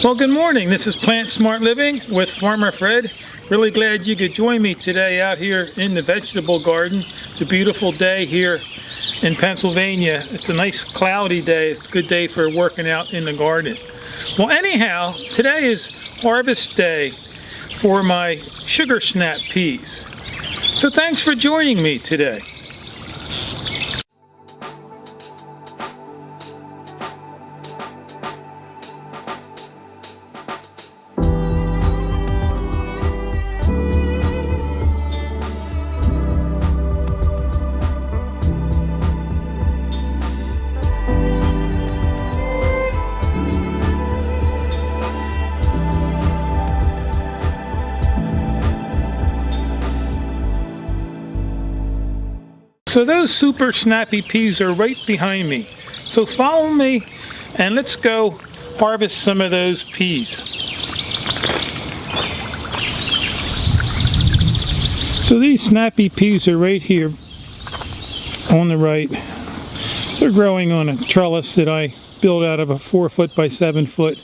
Well, good morning. This is Plant Smart Living with Farmer Fred. Really glad you could join me today out here in the vegetable garden. It's a beautiful day here in Pennsylvania. It's a nice cloudy day. It's a good day for working out in the garden. Well, anyhow, today is harvest day for my sugar snap peas. So thanks for joining me today. So those super snappy peas are right behind me. So follow me and let's go harvest some of those peas. So these snappy peas are right here on the right. They're growing on a trellis that I built out of a 4-foot by 7-foot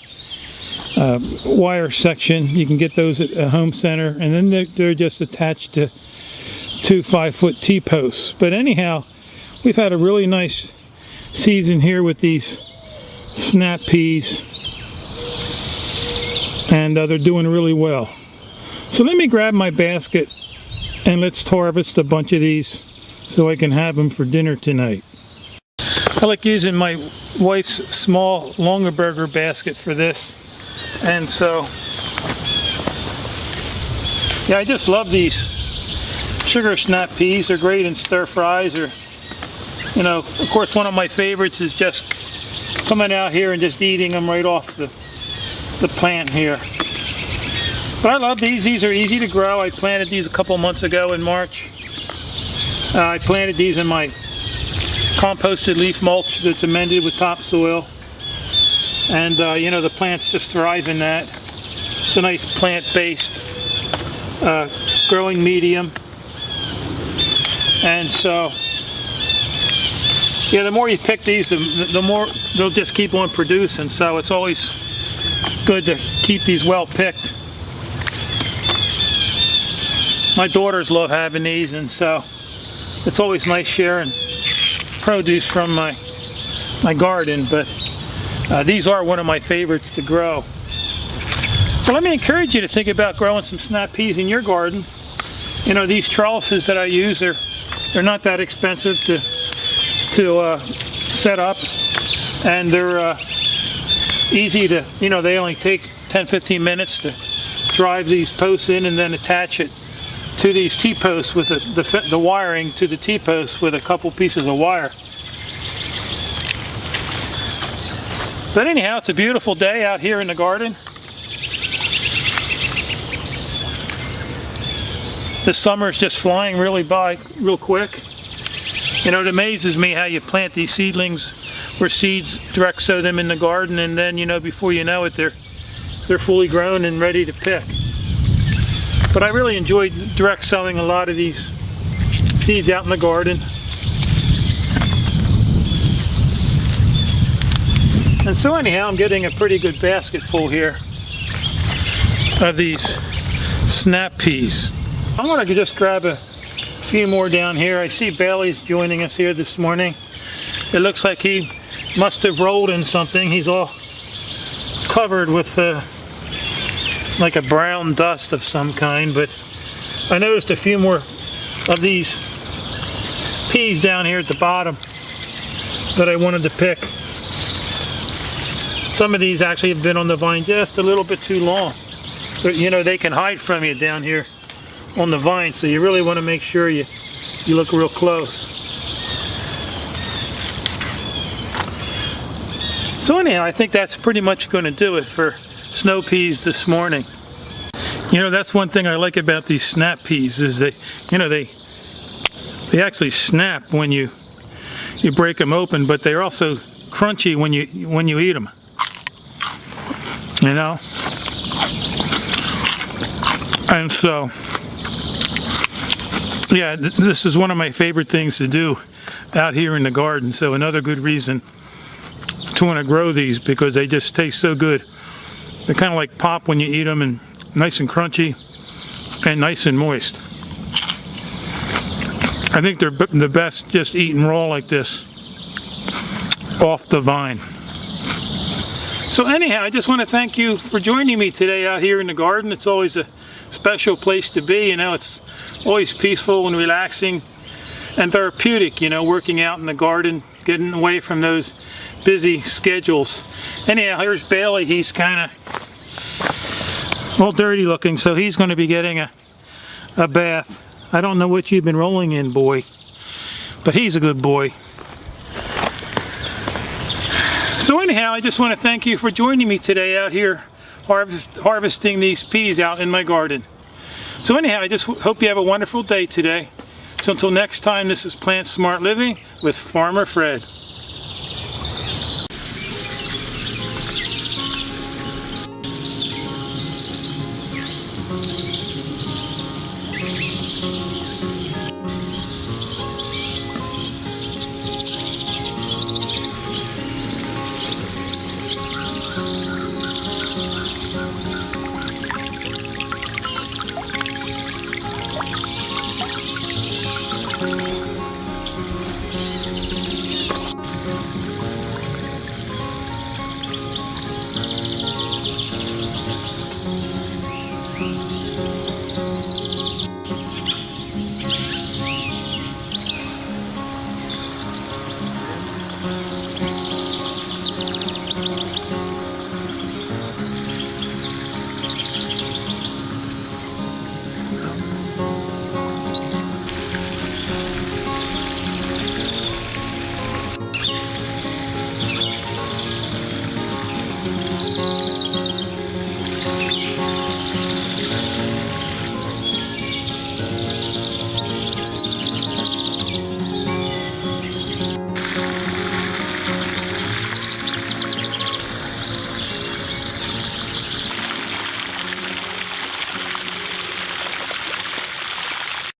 wire section. You can get those at a home center, and then they're just attached to 2 5-foot T-posts. But anyhow, we've had a really nice season here with these snap peas, and they're doing really well. So let me grab my basket and let's harvest a bunch of these so I can have them for dinner tonight. I like using my wife's small Longaberger basket for this, and so yeah, I just love these sugar snap peas. They're great in stir fries, or, you know, of course one of my favorites is just coming out here and just eating them right off the plant here. But I love these. These are easy to grow. I planted these a couple months ago in March. I planted these in my composted leaf mulch that's amended with topsoil, and you know, the plants just thrive in that. It's a nice plant-based growing medium. And so, yeah, the more you pick these, the more they'll just keep on producing. So it's always good to keep these well picked. My daughters love having these, and so it's always nice sharing produce from my garden. But these are one of my favorites to grow. So let me encourage you to think about growing some snap peas in your garden. You know, these trellises that I use, they're not that expensive to set up, and they're easy to, you know, they only take 10-15 minutes to drive these posts in and then attach it to these T-posts with the wiring to the T-posts with a couple pieces of wire. But anyhow, it's a beautiful day out here in the garden. This summer is just flying really by real quick. You know, it amazes me how you plant these seedlings or seeds, direct sow them in the garden, and then, you know, before you know it, they're fully grown and ready to pick. But I really enjoyed direct sowing a lot of these seeds out in the garden. And so anyhow, I'm getting a pretty good basket full here of these snap peas. I'm going to just grab a few more down here. I see Bailey's joining us here this morning. It looks like he must have rolled in something. He's all covered with like a brown dust of some kind, but I noticed a few more of these peas down here at the bottom that I wanted to pick. Some of these actually have been on the vine just a little bit too long. But, you know, they can hide from you down here on the vine, so you really want to make sure you look real close. So anyhow, I think that's pretty much going to do it for snow peas this morning. You know, that's one thing I like about these snap peas is they, you know, they actually snap when you break them open, but they're also crunchy when you eat them. You know, and so yeah, this is one of my favorite things to do out here in the garden. So another good reason to want to grow these, because they just taste so good They kind of like pop when you eat them, and nice and crunchy and nice and moist. I think they're the best just eaten raw like this, off the vine. So anyhow, I just want to thank you for joining me today out here in the garden. It's always a special place to be. You know, it's always peaceful and relaxing and therapeutic, you know, working out in the garden, getting away from those busy schedules. Anyhow, here's Bailey. He's kind of all dirty looking, so he's going to be getting a bath. I don't know what you've been rolling in, boy, but he's a good boy. So anyhow, I just want to thank you for joining me today out here harvesting these peas out in my garden. So anyhow, I just hope you have a wonderful day today. So until next time, this is Plant Smart Living with Farmer Fred.